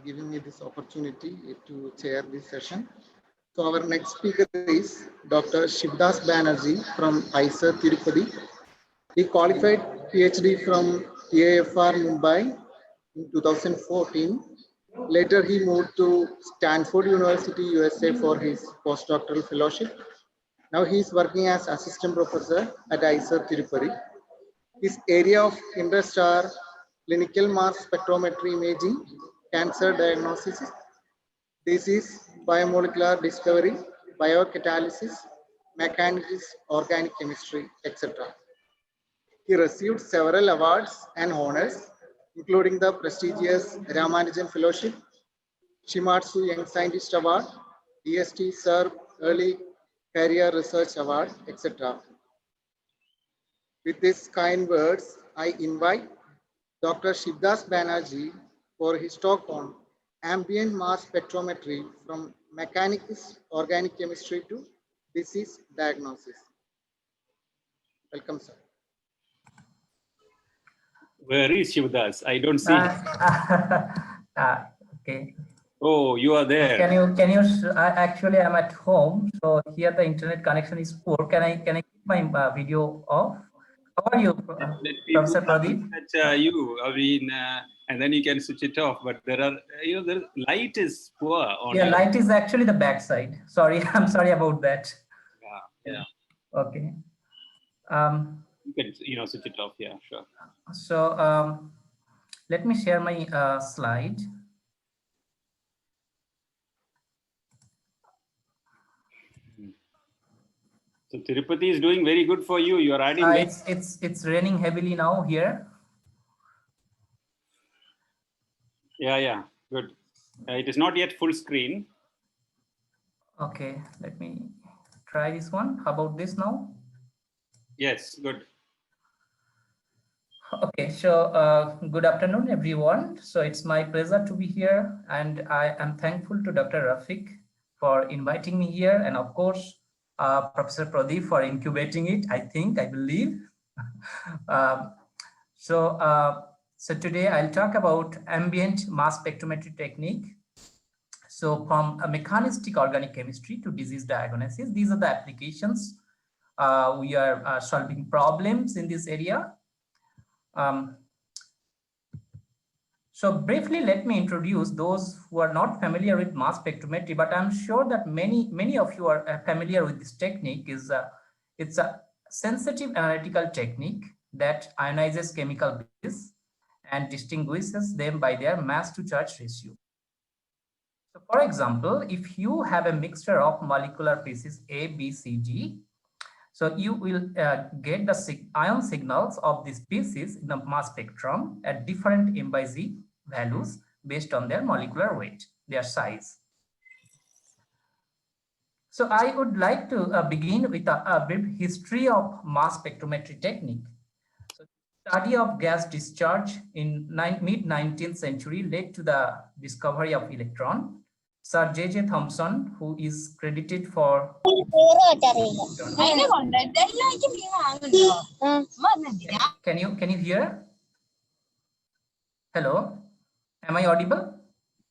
giving me this opportunity to chair this session. So our next speaker is Dr. Shivdas Banerjee from IISER Tirupati. He qualified PhD from AFR Mumbai in 2014. Later, he moved to Stanford University, USA for his postdoctoral fellowship. Now he is working as assistant professor at IISER Tirupati. His area of interest are clinical mass spectrometry imaging, cancer diagnosis, disease, biomolecular discovery, biocatalysis, mechanics, organic chemistry, etc. He received several awards and honors, including the prestigious Ramanujan Fellowship, Shimatsu Young Scientist Award, DST SERB Early Career Research Award, etc. With these kind words, I invite Dr. Shivdas Banerjee for his talk on ambient mass spectrometry from mechanics, organic chemistry to disease diagnosis. Welcome, sir. Where is Shivdas? I don't see. Okay. Oh, you are there. Can you? Actually, I'm at home, so here the internet connection is poor. Can I keep my video off? How are you, Professor Pradeep? You, I mean, and then you can switch it off. But there are, the light is poor. Yeah, light is actually the back side. Sorry, I'm sorry about that. Yeah. Okay. You can, switch it off. Yeah, sure. So let me share my slide. So Tirupati is doing very good for you. You are adding. It's raining heavily now here. Yeah, good. It is not yet full screen. Okay, let me try this one. How about this now? Yes, good. Okay, so good afternoon, everyone. So it's my pleasure to be here, and I am thankful to Dr. Rafiq for inviting me here, and of course, Professor Pradeep for incubating it, I believe. So today I'll talk about ambient mass spectrometry technique. So from a mechanistic organic chemistry to disease diagnosis, these are the applications. We are solving problems in this area. So briefly, let me introduce those who are not familiar with mass spectrometry, but I'm sure that many of you are familiar with this technique. It's a sensitive analytical technique that ionizes chemical bases and distinguishes them by their mass to charge ratio. So for example, if you have a mixture of molecular pieces A, B, C, D, so you will get the ion signals of these species in the mass spectrum at different M by Z values based on their molecular weight, their size. So I would like to begin with a brief history of mass spectrometry technique. So study of gas discharge in mid-19th century led to the discovery of electron. Sir J.J. Thomson, who is credited for Can you hear? Hello, am I audible?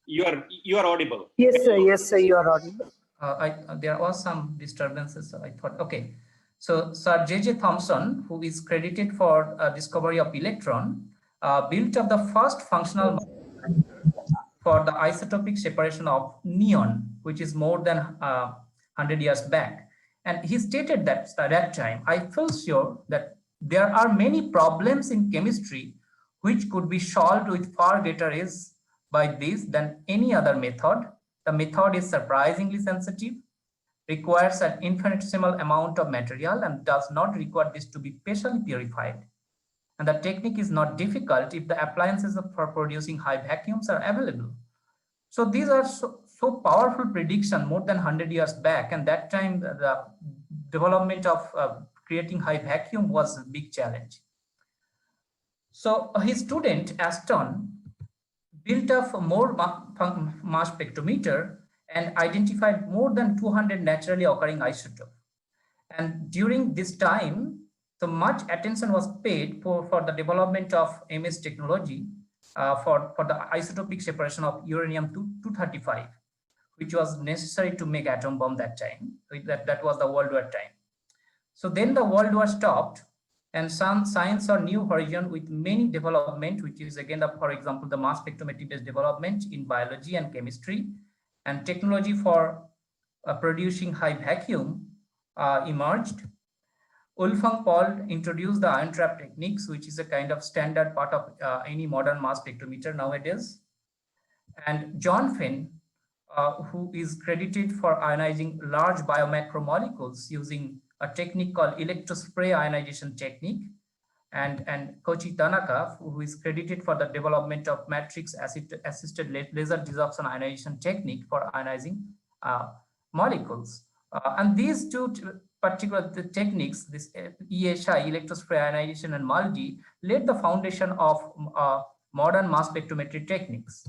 You are audible. Yes, sir, you are audible. There was some disturbances, so I thought, okay. So Sir J.J. Thomson, who is credited for discovery of electron, built up the first functional for the isotopic separation of neon, which is more than 100 years back. And he stated that at that time, I feel sure that there are many problems in chemistry which could be solved with far greater ease by this than any other method. The method is surprisingly sensitive, requires an infinitesimal amount of material, and does not require this to be specially purified. And the technique is not difficult if the appliances for producing high vacuums are available. So these are so powerful prediction more than 100 years back, and that time the development of creating high vacuum was a big challenge. So his student Aston built up more mass spectrometer and identified more than 200 naturally occurring isotopes. And during this time, so much attention was paid for the development of MS technology. for the isotopic separation of uranium-235, which was necessary to make atom bomb that time. That was the World War time. So then the World War stopped, and some science or new horizon with many development, which is again, for example, the mass spectrometry based development in biology and chemistry, and technology for producing high vacuum emerged. Wolfgang Paul introduced the ion trap techniques, which is a kind of standard part of any modern mass spectrometer nowadays. And John Fenn, who is credited for ionizing large biomacromolecules using a technique called electrospray ionization technique, and Koichi Tanaka, who is credited for the development of matrix assisted laser desorption ionization technique for ionizing molecules. And these two particular techniques, this ESI, electrospray ionization, and MALDI, laid the foundation of modern mass spectrometry techniques.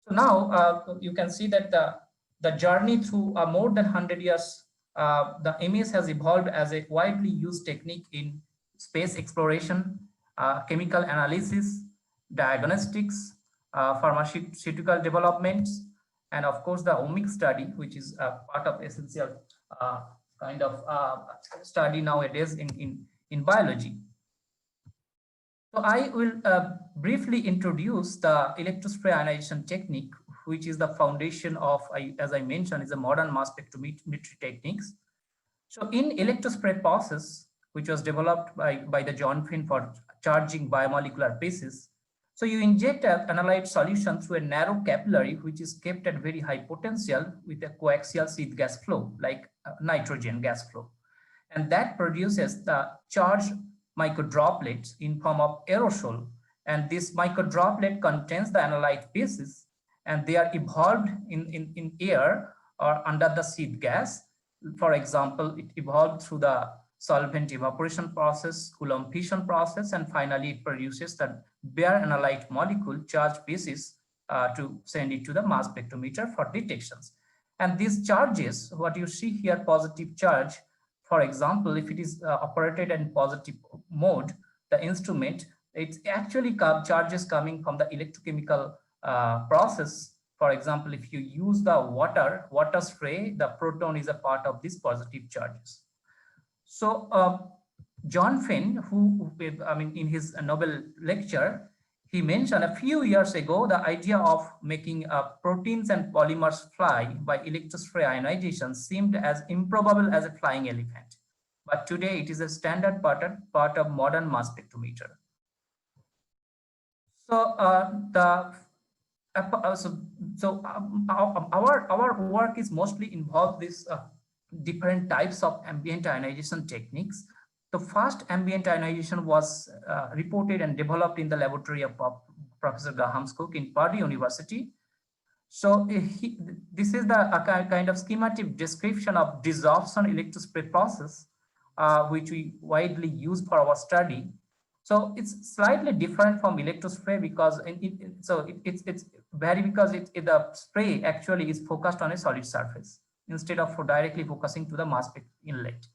So now you can see that the journey through more than 100 years, the MS has evolved as a widely used technique in space exploration, chemical analysis, diagnostics, pharmaceutical developments, and of course the omics study, which is part of essential kind of study nowadays in biology. So I will briefly introduce the electrospray ionization technique, which is the foundation of, as I mentioned, is a modern mass spectrometry techniques. So in electrospray process, which was developed by the John Fenn for charging biomolecular bases, so you inject an analyte solution through a narrow capillary, which is kept at very high potential with a coaxial sheath gas flow, like nitrogen gas flow. And that produces the charged microdroplets in form of aerosol. And this microdroplet contains the analyte bases, and they are evolved in air or under the sheath gas. For example, it evolved through the solvent evaporation process, Coulomb fission process, and finally it produces the bare analyte molecule charged basis to send it to the mass spectrometer for detections. And these charges, what you see here, positive charge, for example, if it is operated in positive mode, the instrument, it's actually charges coming from the electrochemical process. For example, if you use the water spray, the proton is a part of these positive charges. So John Fenn, who in his Nobel lecture, he mentioned a few years ago the idea of making proteins and polymers fly by electrospray ionization seemed as improbable as a flying elephant. But today it is a standard part of modern mass spectrometer. So our work is mostly involved this different types of ambient ionization techniques. The first ambient ionization was reported and developed in the laboratory of Professor Graham Cook in Purdue University. So this is the kind of schematic description of desorption electrospray process, which we widely use for our study. So it's slightly different from electrospray because it's very because the spray actually is focused on a solid surface instead of directly focusing to the mass spec inlet.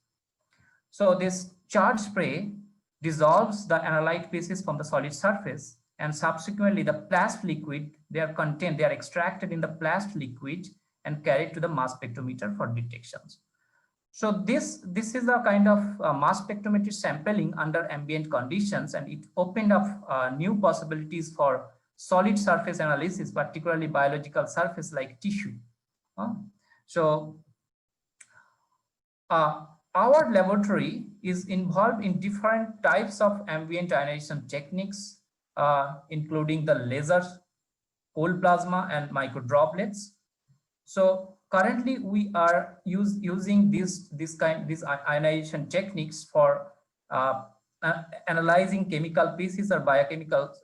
So this charge spray dissolves the analyte bases from the solid surface, and subsequently the plast liquid, they are extracted in the plast liquid and carried to the mass spectrometer for detections. So this is the kind of mass spectrometry sampling under ambient conditions, and it opened up new possibilities for solid surface analysis, particularly biological surface like tissue. So our laboratory is involved in different types of ambient ionization techniques, including the lasers, cold plasma, and microdroplets. So currently we are using these ionization techniques for analyzing chemical pieces or biochemical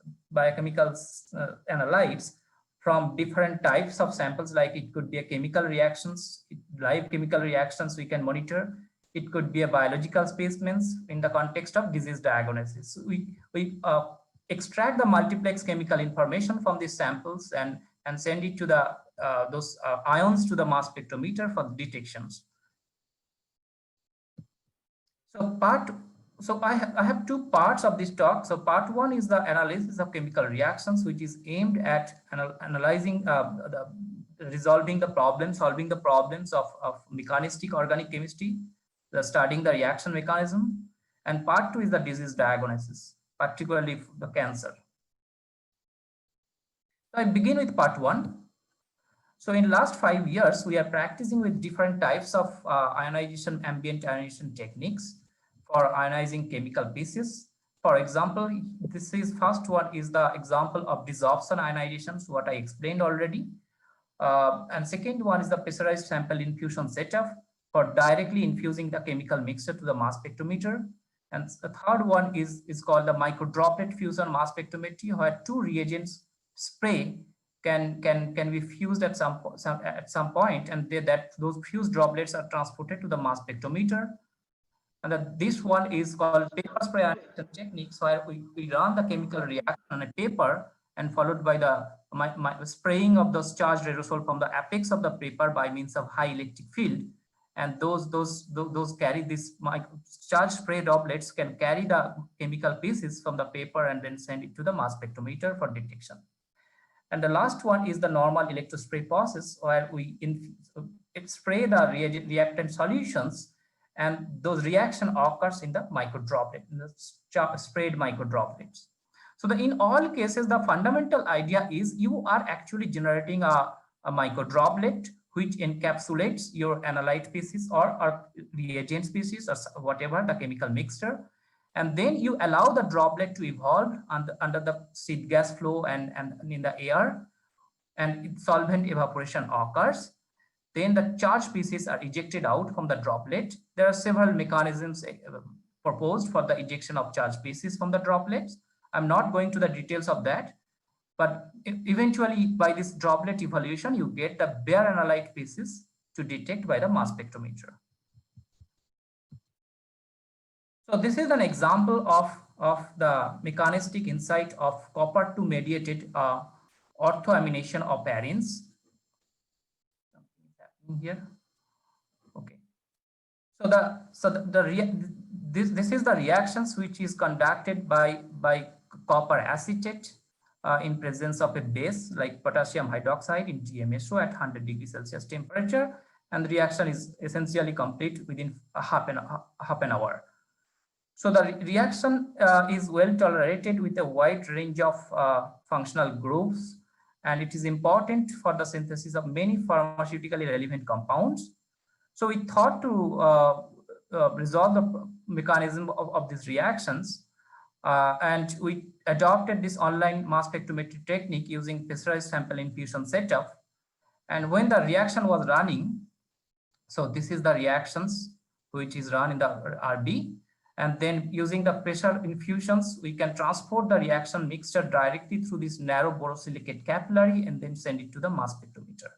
analytes from different types of samples, like it could be a chemical reactions, live chemical reactions we can monitor. It could be a biological specimens in the context of disease diagnosis. We extract the multiplex chemical information from these samples and send it to the those ions to the mass spectrometer for detections. So part I have two parts of this talk. So part one is the analysis of chemical reactions, which is aimed at analyzing solving the problems of mechanistic organic chemistry, studying the reaction mechanism. And part two is the disease diagnosis, particularly the cancer. So I begin with part one. So in last 5 years, we are practicing with different types of ambient ionization techniques for ionizing chemical pieces. For example, first one is the example of desorption ionizations, what I explained already. And second one is the pressurized sample infusion setup for directly infusing the chemical mixture to the mass spectrometer. And the third one is called the microdroplet fusion mass spectrometry, where two reagents spray can be fused at some point, and those fused droplets are transported to the mass spectrometer. And this one is called paper spray ionization techniques, where we run the chemical reaction on a paper and followed by the spraying of those charged aerosol from the apex of the paper by means of high electric field. And those carry this charged spray droplets can carry the chemical pieces from the paper and then send it to the mass spectrometer for detection. And the last one is the normal electrospray process, where we spray the reactant solutions, and those reaction occurs in the microdroplet, in the sprayed microdroplets. So in all cases, the fundamental idea is you are actually generating a microdroplet which encapsulates your analyte pieces or reagent species or whatever the chemical mixture. And then you allow the droplet to evolve under the seed gas flow and in the air, and solvent evaporation occurs. Then the charged pieces are ejected out from the droplet. There are several mechanisms proposed for the ejection of charged pieces from the droplets. I'm not going to the details of that, but eventually by this droplet evolution, you get the bare analyte pieces to detect by the mass spectrometer. So this is an example of the mechanistic insight of copper-2 mediated orthoamination of parins. Something is happening here. Okay. This is the reactions which is conducted by copper acetate in presence of a base like potassium hydroxide in GMSO at 100 degrees Celsius temperature, and the reaction is essentially complete within half an hour. So the reaction is well tolerated with a wide range of functional groups, and it is important for the synthesis of many pharmaceutically relevant compounds. So we thought to resolve the mechanism of these reactions, and we adopted this online mass spectrometry technique using pressurized sample infusion setup. And when the reaction was running, so this is the reactions which is run in the RB. And then using the pressure infusions, we can transport the reaction mixture directly through this narrow borosilicate capillary and then send it to the mass spectrometer.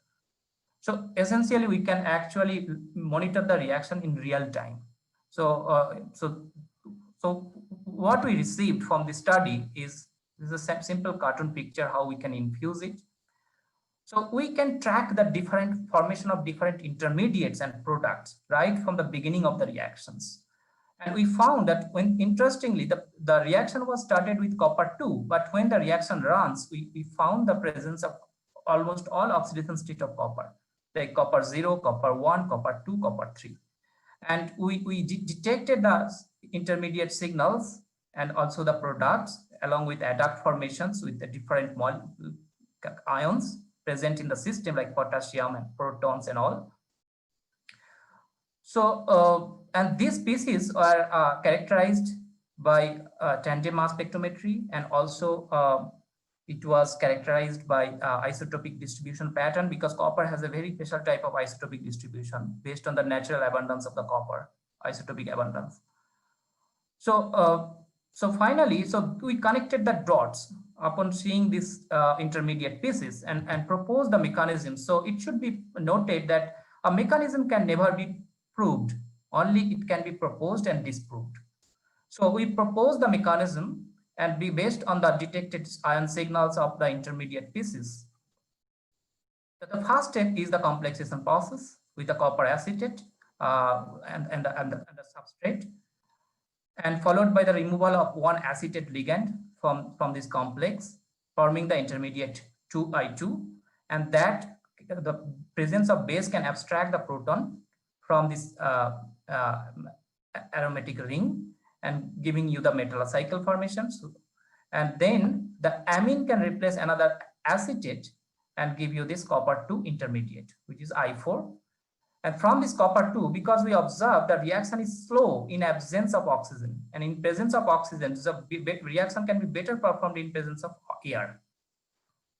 So essentially, we can actually monitor the reaction in real time. So, so what we received from the study is a simple cartoon picture how we can infuse it. So we can track the different formation of different intermediates and products right from the beginning of the reactions. And we found that interestingly, the reaction was started with copper-2, but when the reaction runs, we found the presence of almost all oxidation state of copper, like copper-0, copper-1, copper-2, copper-3. And we detected the intermediate signals and also the products along with adduct formations with the different ions present in the system like potassium and protons and all. So, and these species are characterized by tandem mass spectrometry, and also it was characterized by isotopic distribution pattern, because copper has a very special type of isotopic distribution based on the natural abundance of the copper, isotopic abundance. So, so finally, so we connected the dots upon seeing these intermediate pieces and proposed the mechanism. So it should be noted that a mechanism can never be proved, only it can be proposed and disproved. So we propose the mechanism and be based on the detected ion signals of the intermediate pieces. So the first step is the complexation process with the copper acetate and the substrate. and followed by the removal of one acetate ligand from this complex, forming the intermediate 2I2, and that the presence of base can abstract the proton from this aromatic ring and giving you the metallocycle formations. And then the amine can replace another acetate and give you this copper 2 intermediate, which is I4. And from this copper 2, because we observe the reaction is slow in absence of oxygen, and in presence of oxygen, the reaction can be better performed in presence of air.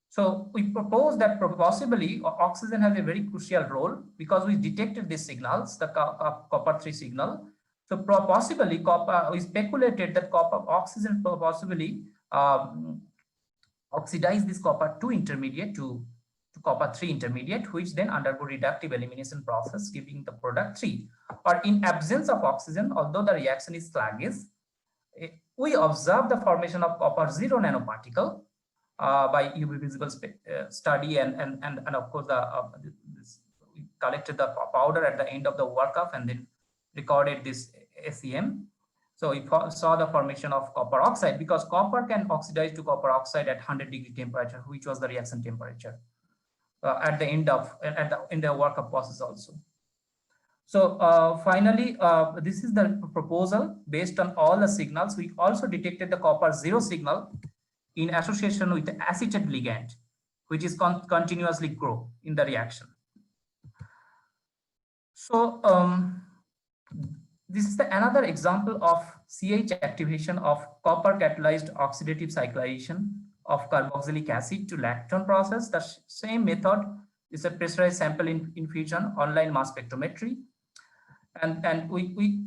So we propose that possibly oxygen has a very crucial role because we detected these signals, the copper 3 signal. So possibly we speculated that oxygen possibly oxidize this copper 2 intermediate to copper 3 intermediate, which then undergo reductive elimination process, giving the product 3. Or in absence of oxygen, although the reaction is sluggish, we observe the formation of copper 0 nanoparticle by UV visible study, and of course we collected the powder at the end of the workup and then recorded this SEM. So we saw the formation of copper oxide, because copper can oxidize to copper oxide at 100-degree temperature, which was the reaction temperature at the end of in the workup process also. So finally, this is the proposal based on all the signals. We also detected the copper 0 signal in association with the acetate ligand, which is continuously grow in the reaction. So this is another example of CH activation of copper catalyzed oxidative cyclization of carboxylic acid to lactone process. The same method is a pressurized sample infusion, online mass spectrometry. And we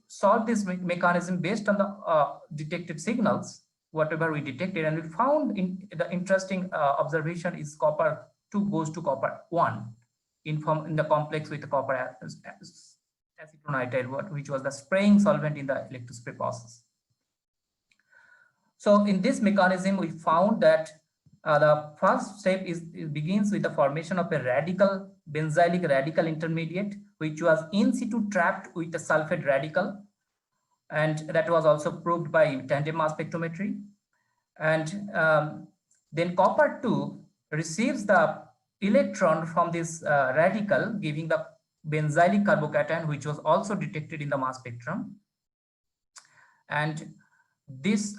solved this mechanism based on the detected signals, whatever we detected, and we found the interesting observation is copper 2 goes to copper 1 in the complex with the copper acetonitrile, which was the spraying solvent in the electrospray process. So in this mechanism, we found that the first step begins with the formation of a radical benzylic radical intermediate, which was in situ trapped with the sulfate radical, and that was also proved by tandem mass spectrometry. And then copper 2 receives the electron from this radical, giving the benzylic carbocation, which was also detected in the mass spectrum. And this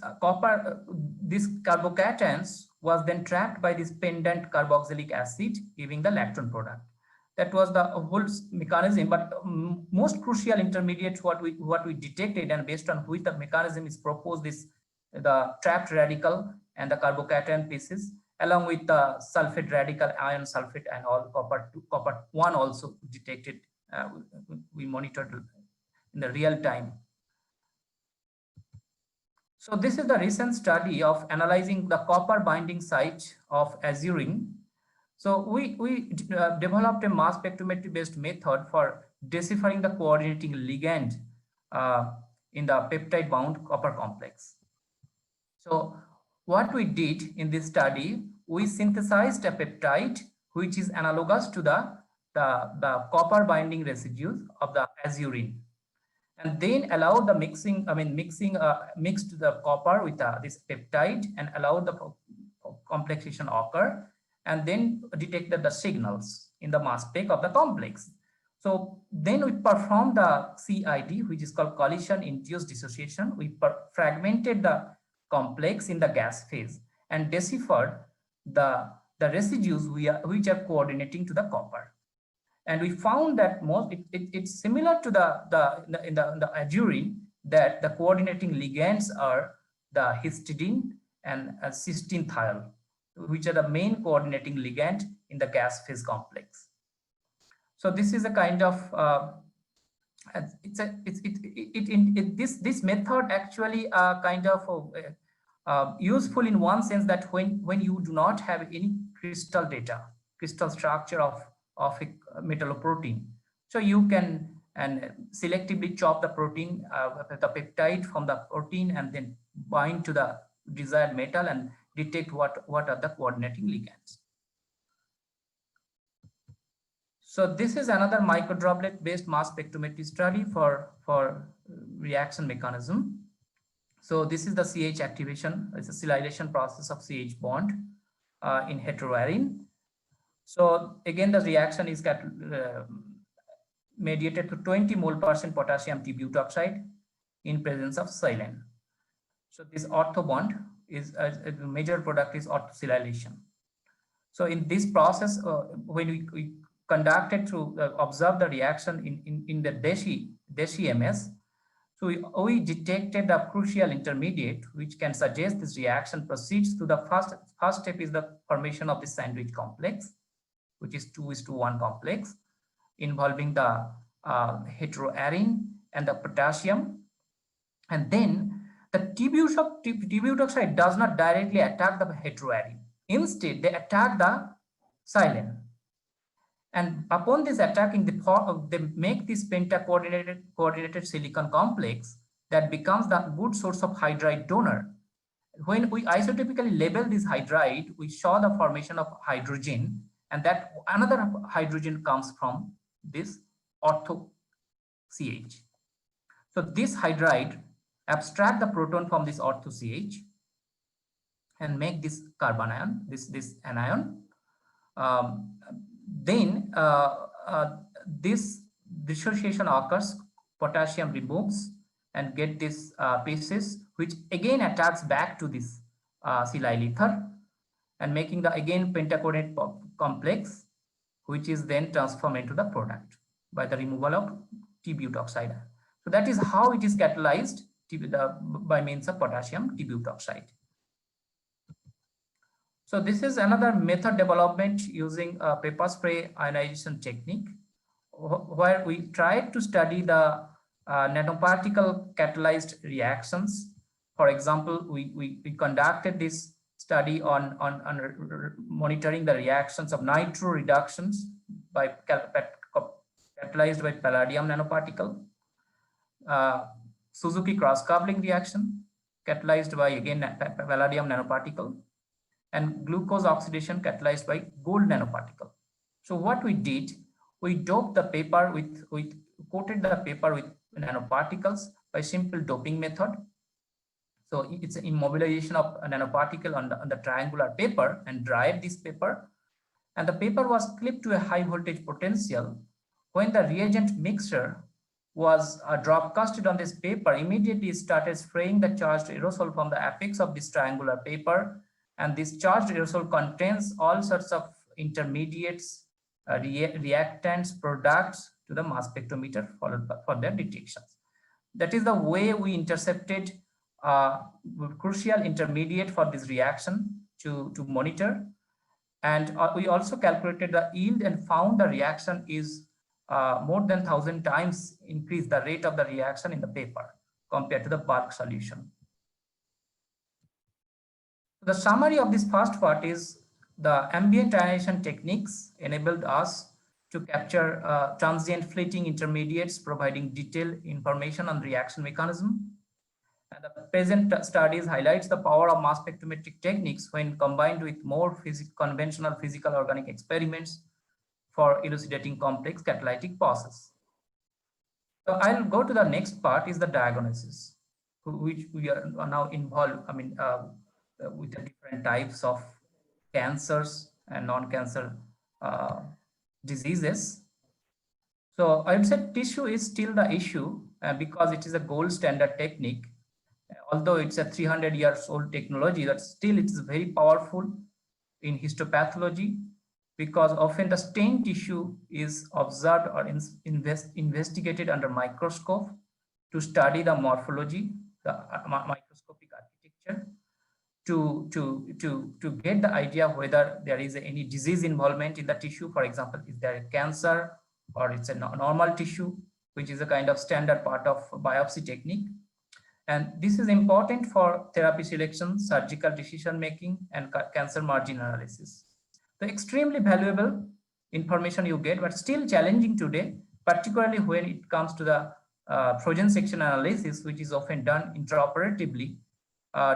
these carbocations was then trapped by this pendant carboxylic acid, giving the lactone product. That was the whole mechanism, but most crucial intermediate what we detected, and based on which the mechanism is proposed, is the trapped radical and the carbocation pieces, along with the sulfate radical, iron sulfate, and all copper 1 also detected. We monitored in the real time. So this is the recent study of analyzing the copper binding site of azurin. So we developed a mass spectrometry based method for deciphering the coordinating ligand in the peptide bound copper complex. So what we did in this study, we synthesized a peptide which is analogous to the copper binding residues of the azurin, and then allowed the mixed the copper with this peptide and allowed the complexation occur, and then detected the signals in the mass spec of the complex. So then we performed the CID, which is called collision induced dissociation. We fragmented the complex in the gas phase and deciphered the residues which are coordinating to the copper. And we found that it's similar to the azurin, that the coordinating ligands are the histidine and cysteine thiol, which are the main coordinating ligand in the gas phase complex. So this is a kind of this method actually kind of useful in one sense, that when you do not have any crystal data, crystal structure of a metalloprotein, so you can selectively chop the protein, the peptide from the protein, and then bind to the desired metal and detect what are the coordinating ligands. So this is another microdroplet based mass spectrometry study for reaction mechanism. So this is the CH activation. It's a silyation process of CH bond in heteroarine. So again, the reaction is mediated to 20 mole% potassium t-butoxide in presence of silane. So this ortho bond is a major product is orthosilylation. So in this process, when we conducted to observe the reaction in the DESI MS, so we detected the crucial intermediate, which can suggest this reaction proceeds to the first step is the formation of the sandwich complex, which is 2:1 complex involving the heteroarine and the potassium. And then the t-butoxide does not directly attack the heteroarine. Instead, they attack the silane. And upon this attacking, they make this penta-coordinated silicon complex that becomes the good source of hydride donor. When we isotypically label this hydride, we saw the formation of hydrogen, and that another hydrogen comes from this ortho CH. So this hydride abstract the proton from this ortho CH and make this carbon ion, this anion. Then this dissociation occurs, potassium removes and get this pieces, which again attacks back to this silyl ether and making the again pentacoordinate complex, which is then transformed into the product by the removal of t-butoxide. So that is how it is catalyzed by means of potassium t-butoxide. So this is another method development using a paper spray ionization technique, where we tried to study the nanoparticle catalyzed reactions. For example, we conducted this study on monitoring the reactions of nitro reductions by catalyzed by palladium nanoparticle, Suzuki cross coupling reaction catalyzed by again palladium nanoparticle, and glucose oxidation catalyzed by gold nanoparticle. So what we did, we doped the paper coated the paper with nanoparticles by simple doping method. So it's an immobilization of a nanoparticle on the triangular paper and dried this paper. And the paper was clipped to a high voltage potential. When the reagent mixture was drop casted on this paper, immediately started spraying the charged aerosol from the apex of this triangular paper. And this charged aerosol contains all sorts of intermediates, reactants, products to the mass spectrometer for their detections. That is the way we intercepted crucial intermediate for this reaction to monitor. And we also calculated the yield and found the reaction is more than 1,000 times increase the rate of the reaction in the paper compared to the bulk solution. The summary of this first part is the ambient ionization techniques enabled us to capture transient fleeting intermediates, providing detailed information on reaction mechanism. And the present studies highlights the power of mass spectrometric techniques when combined with more conventional physical organic experiments for elucidating complex catalytic process. So I'll go to the next part is the diagnosis, which we are now involved, with the different types of cancers and non-cancer diseases. So I would say tissue is still the issue because it is a gold standard technique. Although it's a 300 years old technology, that still it is very powerful in histopathology, because often the stained tissue is observed or investigated under microscope to study the morphology, the microscopic architecture, to get the idea whether there is any disease involvement in the tissue. For example, is there a cancer or it's a normal tissue, which is a kind of standard part of biopsy technique. And this is important for therapy selection, surgical decision making, and cancer margin analysis. So extremely valuable information you get, but still challenging today, particularly when it comes to the frozen section analysis, which is often done intraoperatively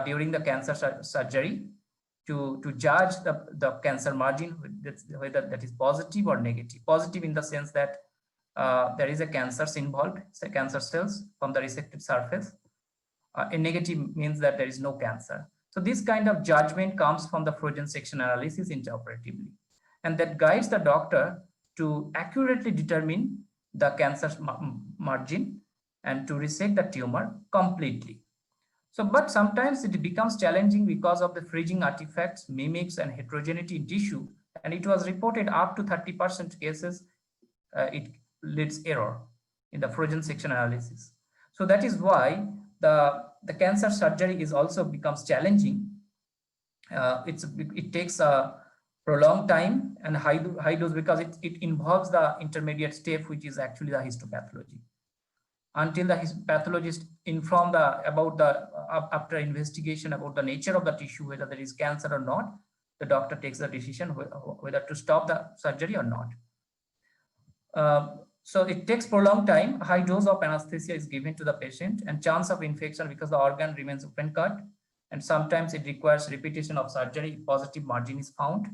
during the cancer surgery. to judge the cancer margin, whether that is positive or negative. Positive in the sense that there is a cancer involved, say cancer cells from the resected surface. And negative means that there is no cancer. So this kind of judgment comes from the frozen section analysis intraoperatively, and that guides the doctor to accurately determine the cancer margin and to resect the tumor completely. So, but sometimes it becomes challenging because of the freezing artifacts, mimics, and heterogeneity in tissue, and it was reported up to 30% cases it leads error in the frozen section analysis. So that is why the cancer surgery is also becomes challenging. It takes a prolonged time and high dose because it involves the intermediate step, which is actually the histopathology. Until the pathologist inform after investigation about the nature of the tissue, whether there is cancer or not, the doctor takes the decision whether to stop the surgery or not. So it takes prolonged time. High dose of anesthesia is given to the patient, and chance of infection because the organ remains open cut, and sometimes it requires repetition of surgery. Positive margin is found,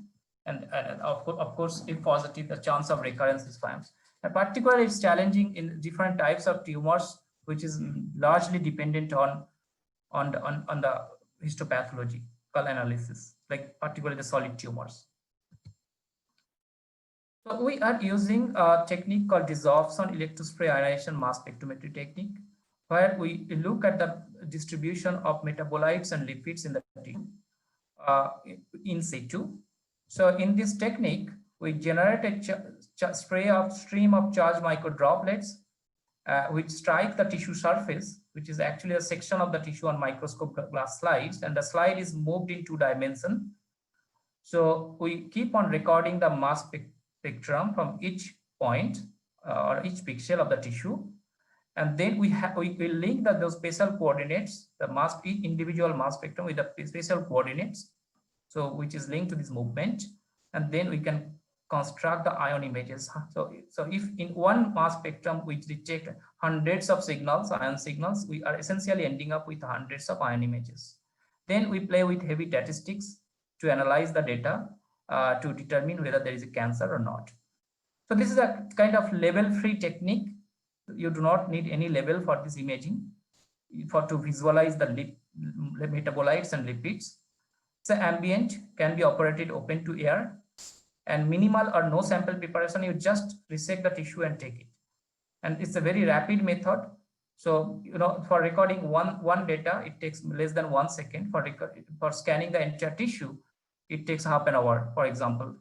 and of course, if positive, the chance of recurrence is found. And particularly, it's challenging in different types of tumors, which is largely dependent on the histopathological analysis, like particularly the solid tumors. So we are using a technique called desorption electrospray ionization mass spectrometry technique, where we look at the distribution of metabolites and lipids in the tissue in situ. So in this technique, we generate a stream of charged microdroplets which strike the tissue surface, which is actually a section of the tissue on microscope glass slides, and the slide is moved in 2 dimensions. So we keep on recording the mass spectrum from each point or each pixel of the tissue, and then we link those spatial coordinates, the individual mass spectrum with the spatial coordinates, so which is linked to this movement, and then we can construct the ion images. So if in one mass spectrum we detect hundreds of signals, ion signals, we are essentially ending up with hundreds of ion images. Then we play with heavy statistics to analyze the data to determine whether there is a cancer or not. So this is a kind of label-free technique. You do not need any label for this imaging to visualize the metabolites and lipids. So ambient, can be operated open to air, and minimal or no sample preparation. You just resect the tissue and take it, and it's a very rapid method. So for recording one data, it takes less than 1 second. For scanning the entire tissue, it takes half an hour, for example.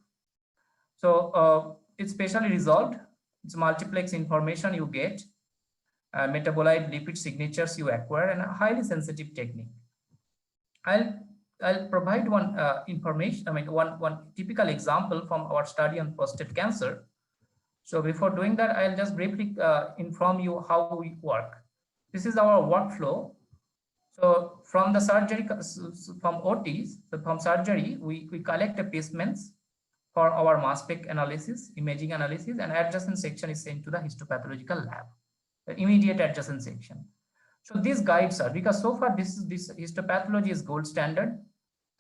So it's spatially resolved. It's multiplex information you get, metabolite lipid signatures you acquire, and a highly sensitive technique. I'll provide one one typical example from our study on prostate cancer. So before doing that, I'll just briefly inform you how we work. This is our workflow. So from the surgery, from OTs, so from surgery, we collect the specimens for our mass spec analysis, imaging analysis, and adjacent section is sent to the histopathological lab, the immediate adjacent section. So these guides are, because so far this histopathology is gold standard.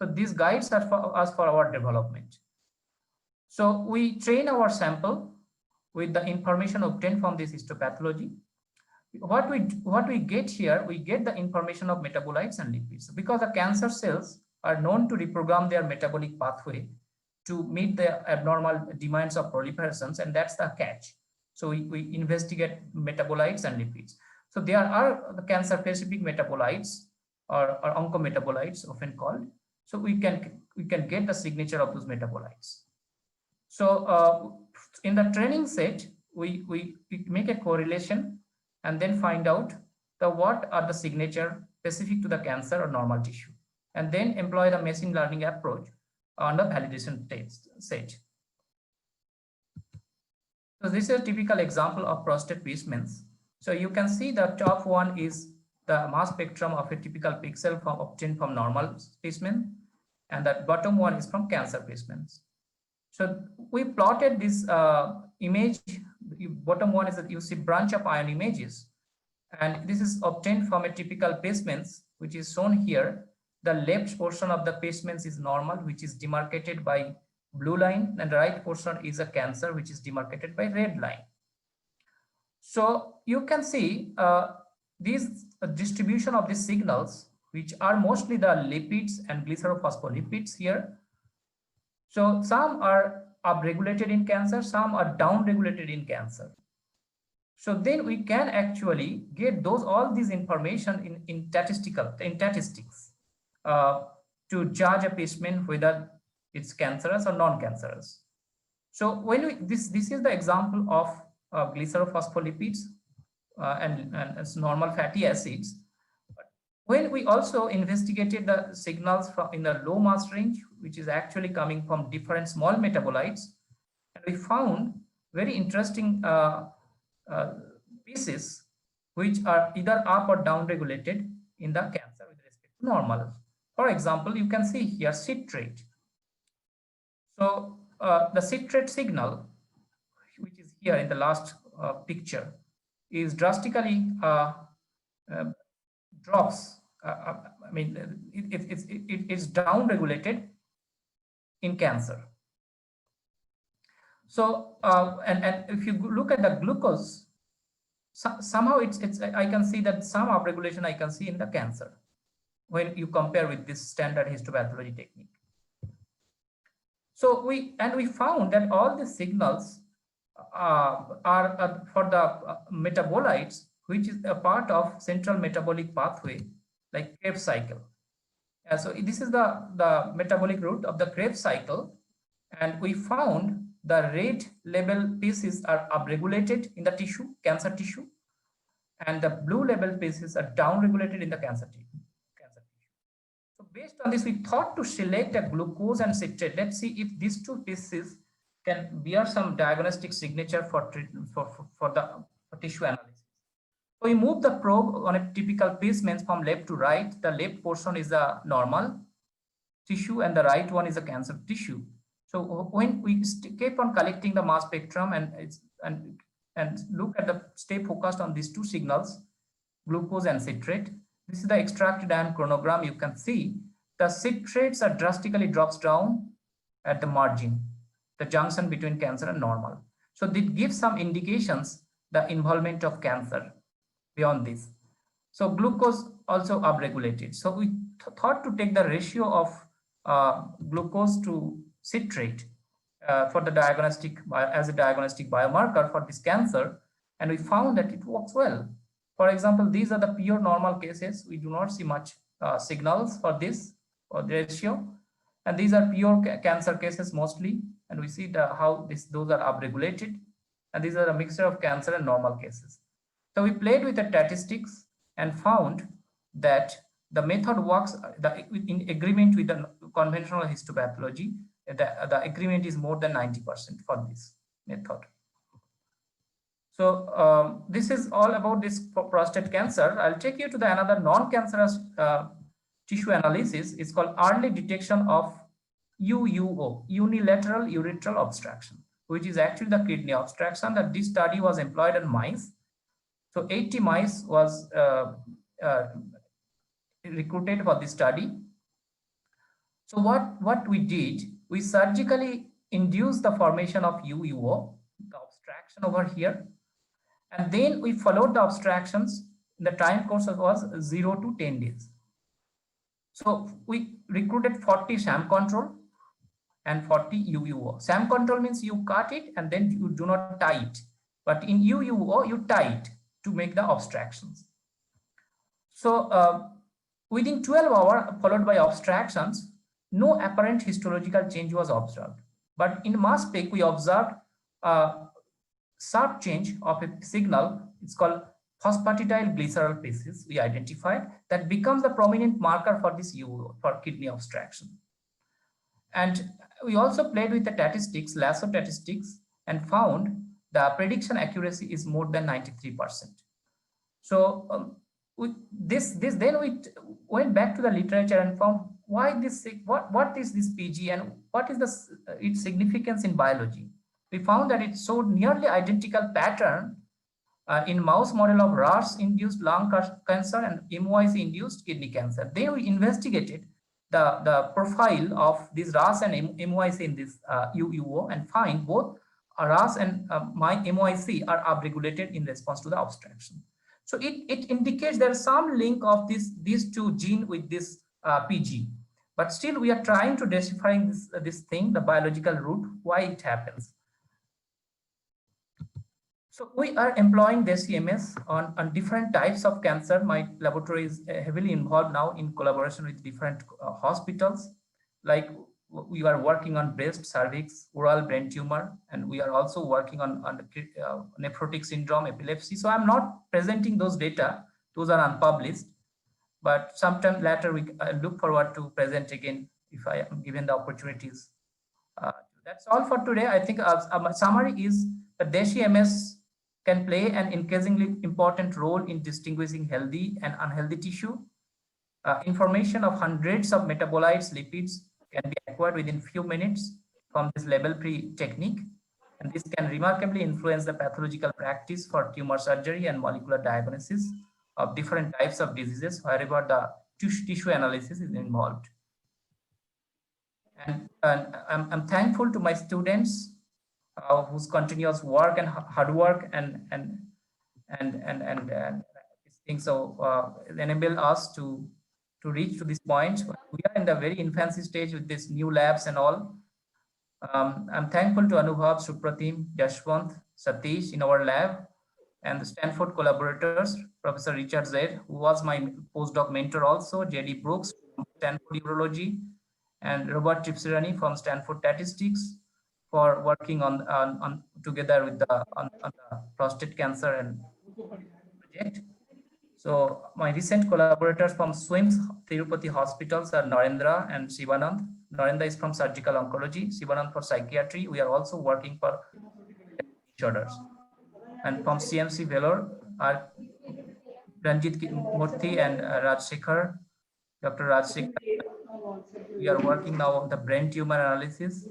So these guides are for us for our development. So we train our sample with the information obtained from this histopathology. What we get here, we get the information of metabolites and lipids, because the cancer cells are known to reprogram their metabolic pathway to meet the abnormal demands of proliferations, and that's the catch. So we investigate metabolites and lipids. So there are the cancer-specific metabolites or oncometabolites, often called. So we can get the signature of those metabolites. So in the training set, we make a correlation and then find out what are the signature specific to the cancer or normal tissue, and then employ the machine learning approach on the validation stage. So this is a typical example of prostate specimens. So you can see the top one is the mass spectrum of a typical pixel obtained from normal specimen, and the bottom one is from cancer specimens. So we plotted this image. Bottom one is that you see branch of ion images, and this is obtained from a typical specimens, which is shown here. the left portion of the patients is normal, which is demarcated by blue line, and the right portion is a cancer, which is demarcated by red line. So you can see these distribution of these signals, which are mostly the lipids and glycerophospholipids here. So some are upregulated in cancer, some are downregulated in cancer. So then we can actually get all these information in statistics to judge a patient whether it's cancerous or non-cancerous. So when this is the example of glycerophospholipids and normal fatty acids. When we also investigated the signals from in the low mass range, which is actually coming from different small metabolites, and we found very interesting pieces which are either up or down regulated in the cancer with respect to normal. For example, you can see here citrate. So the citrate signal, which is here in the last picture, is drastically drops. I mean, it's down regulated in cancer. So and if you look at the glucose, somehow I can see that some upregulation I can see in the cancer when you compare with this standard histopathology technique. So we found that all the signals are for the metabolites, which is a part of central metabolic pathway like Krebs cycle. So this is the metabolic route of the Krebs cycle, and we found the red label pieces are upregulated in the tissue, cancer tissue, and the blue label pieces are downregulated in the cancer tissue. So based on this, we thought to select a glucose and citrate. Let's see if these two pieces can bear some diagnostic signature for the tissue analysis. So we move the probe on a typical placement from left to right. The left portion is a normal tissue and the right one is a cancer tissue. So when we keep on collecting the mass spectrum and look at the stay focused on these two signals, glucose and citrate. This is the extracted ion chronogram. You can see the citrates are drastically drops down at the margin, the junction between cancer and normal. So it gives some indications the involvement of cancer beyond this. So glucose also upregulated. So we thought to take the ratio of glucose to citrate for the diagnostic as a diagnostic biomarker for this cancer, and we found that it works well. For example, these are the pure normal cases. We do not see much signals for this or the ratio, and these are pure cancer cases mostly, and we see how those are upregulated, and these are a mixture of cancer and normal cases. So we played with the statistics and found that the method works in agreement with the conventional histopathology. The agreement is more than 90% for this method. So this is all about this prostate cancer. I'll take you to another non-cancerous tissue analysis. It's called early detection of UUO, unilateral urethral obstruction, which is actually the kidney obstruction. That this study was employed on mice. So 80 mice was recruited for this study. So what we did, we surgically induced the formation of UUO, the obstruction over here, and then we followed the obstructions. The time course was 0 to 10 days. So we recruited 40 sham control and 40 UUO. Sham control means you cut it and then you do not tie it, but in UUO you tie it to make the obstructions. So within 12 hours followed by obstructions, no apparent histological change was observed. But in mass spec, we observed a sharp change of a signal. It's called phosphatidylglycerol species. We identified that becomes the prominent marker for this UUO, for kidney obstruction. And we also played with the statistics, lasso statistics, and found the prediction accuracy is more than 93%. So then we went back to the literature and found why this, what is this PG and what is its significance in biology. We found that it showed nearly identical pattern in mouse model of RAS-induced lung cancer and MYC-induced kidney cancer. Then we investigated the profile of this RAS and MOIC in this UUO and find both RAS and my MOIC are upregulated in response to the abstraction. So it indicates there's some link of these two gene with this PG, but still we are trying to decipher this thing, the biological root, why it happens. So we are employing DESI-MS on different types of cancer. My laboratory is heavily involved now in collaboration with different hospitals. Like we are working on breast, cervix, oral brain tumor, and we are also working on nephrotic syndrome, epilepsy. So I'm not presenting those data; those are unpublished. But sometime later, we look forward to present again if I am given the opportunities. That's all for today. I think a summary is that DESI-MS can play an increasingly important role in distinguishing healthy and unhealthy tissue. Information of hundreds of metabolites, lipids can be acquired within few minutes from this label-free technique. And this can remarkably influence the pathological practice for tumor surgery and molecular diagnosis of different types of diseases wherever the tissue analysis is involved. And I'm thankful to my students whose continuous work and hard work and things enable us to reach to this point. We are in the very infancy stage with this new labs and all. I'm thankful to Anubhav, Supratim, Yashwant, Satish in our lab, and the Stanford collaborators, Professor Richard Zed, who was my postdoc mentor also, J.D. Brooks from Stanford Urology, and Robert Tipsirani from Stanford Statistics, for working on together with on the prostate cancer and project. So my recent collaborators from SWIMS Tirupati hospitals are Narendra and Sivanand. Narendra is from surgical oncology, Sivanand for psychiatry. We are also working for disorders. And from CMC Vellore are Ranjit Murthy and Rajsekhar, Dr. Rajsekhar. We are working now on the brain tumor analysis.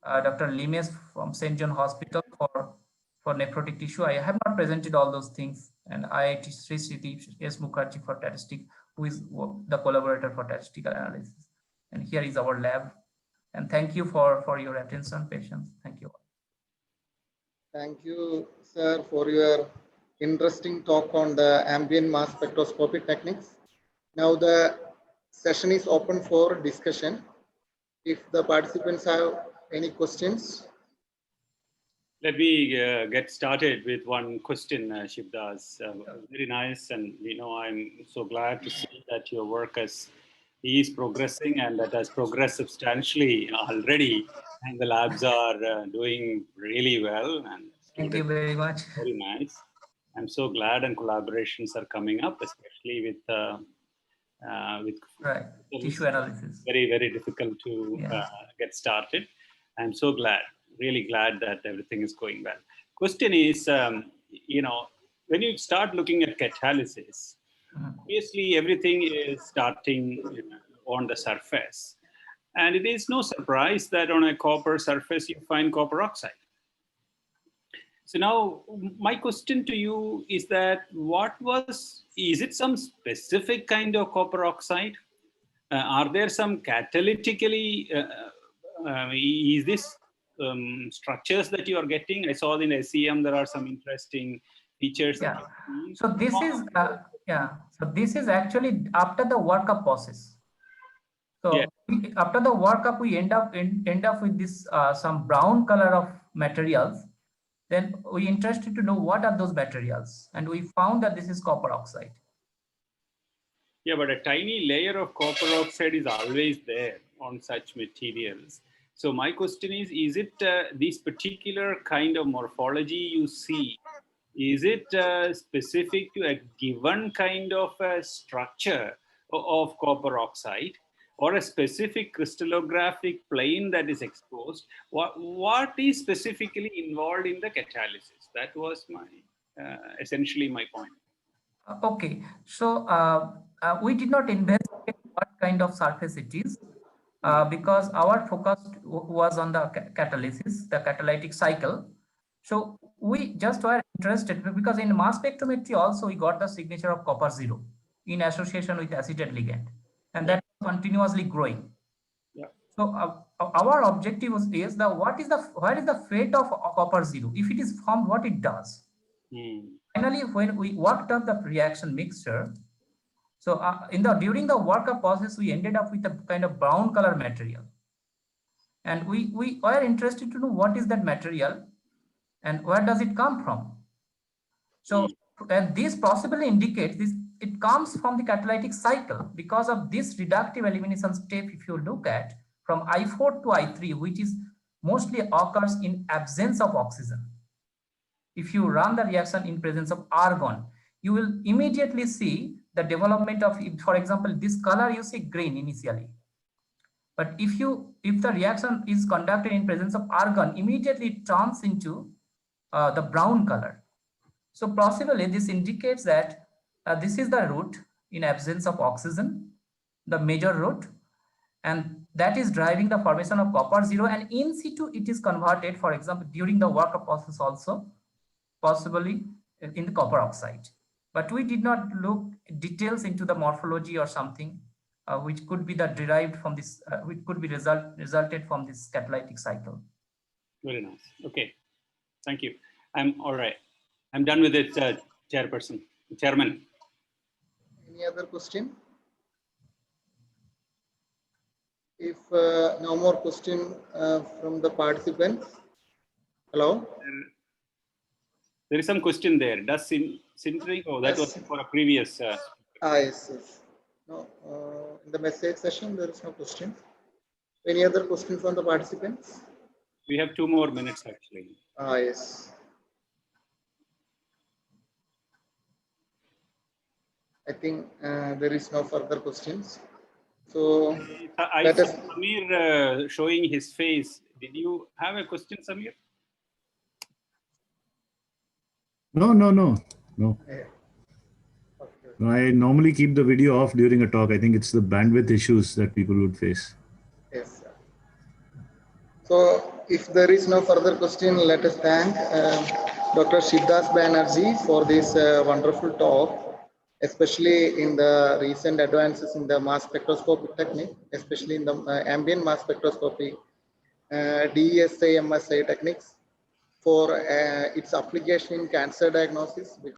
Dr. Limes from St. John Hospital for nephrotic tissue. I have not presented all those things. And IIT Sri Siti S. Mukherjee for statistics, who is the collaborator for statistical analysis. And here is our lab. And thank you for your attention, patience. Thank you. Thank you, sir, for your interesting talk on the ambient mass spectroscopy techniques. Now the session is open for discussion. If the participants have any questions? Let me get started with one question, Shivdas. Very nice, and I'm so glad to see that your work is progressing and that has progressed substantially already, and the labs are doing really well. And thank you very much. Very nice. I'm so glad, and collaborations are coming up, especially with right tissue analysis. Very, very difficult to get started. I'm so glad, really glad that everything is going well. Question is, when you start looking at catalysis, obviously everything is starting on the surface. And it is no surprise that on a copper surface, you find copper oxide. So now my question to you is that is it some specific kind of copper oxide? Are there some catalytically, is this structures that you are getting? I saw in SEM there are some interesting features. Yeah. So this is So this is actually after the workup process. So after the workup, we end up with this some brown color of materials. Then we interested to know what are those materials, and we found that this is copper oxide. Yeah, but a tiny layer of copper oxide is always there on such materials. So my question is it this particular kind of morphology you see, is it specific to a given kind of structure of copper oxide, or a specific crystallographic plane that is exposed? What is specifically involved in the catalysis? That was my essentially my point. Okay, so we did not investigate what kind of surface it is because our focus was on the catalysis, the catalytic cycle. So we just were interested because in mass spectrometry also we got the signature of copper 0 in association with acetate ligand, and that continuously growing. Yeah. So our objective is the where is the fate of copper 0? If it is formed, what it does. Finally, when we worked on the reaction mixture, so during the workup process, we ended up with a kind of brown color material, and we were interested to know what is that material and where does it come from. So and this possibly indicates this. It comes from the catalytic cycle because of this reductive elimination step. If you look at from I4 to I3, which is mostly occurs in absence of oxygen. If you run the reaction in presence of argon, you will immediately see the development of, for example, this color you see green initially. But if the reaction is conducted in presence of argon, immediately it turns into the brown color. So possibly this indicates that this is the route in absence of oxygen, the major route, and that is driving the formation of copper 0, and in situ it is converted, for example, during the workup process also, possibly in the copper oxide. But we did not look details into the morphology or something which could be derived from this, which could be resulted from this catalytic cycle. Very nice. Okay, thank you. I'm all right. I'm done with it, Chairman. Any other question? If no more question from the participants. Hello? There is some question there. Does sintering? Oh, that was for a previous. Yes, yes. No, in the message session, there is no question. Any other question from the participants? We have 2 more minutes actually. Yes. I think there is no further questions. So I saw Samir showing his face. Did you have a question, Samir? No. Yeah. Okay. I normally keep the video off during a talk. I think it's the bandwidth issues that people would face. Yes, sir. So if there is no further question, let us thank Dr. Shivdas Banerjee for this wonderful talk, especially in the recent advances in the mass spectroscopy technique, especially in the ambient mass spectroscopy, DSA, MSI techniques for its application in cancer diagnosis.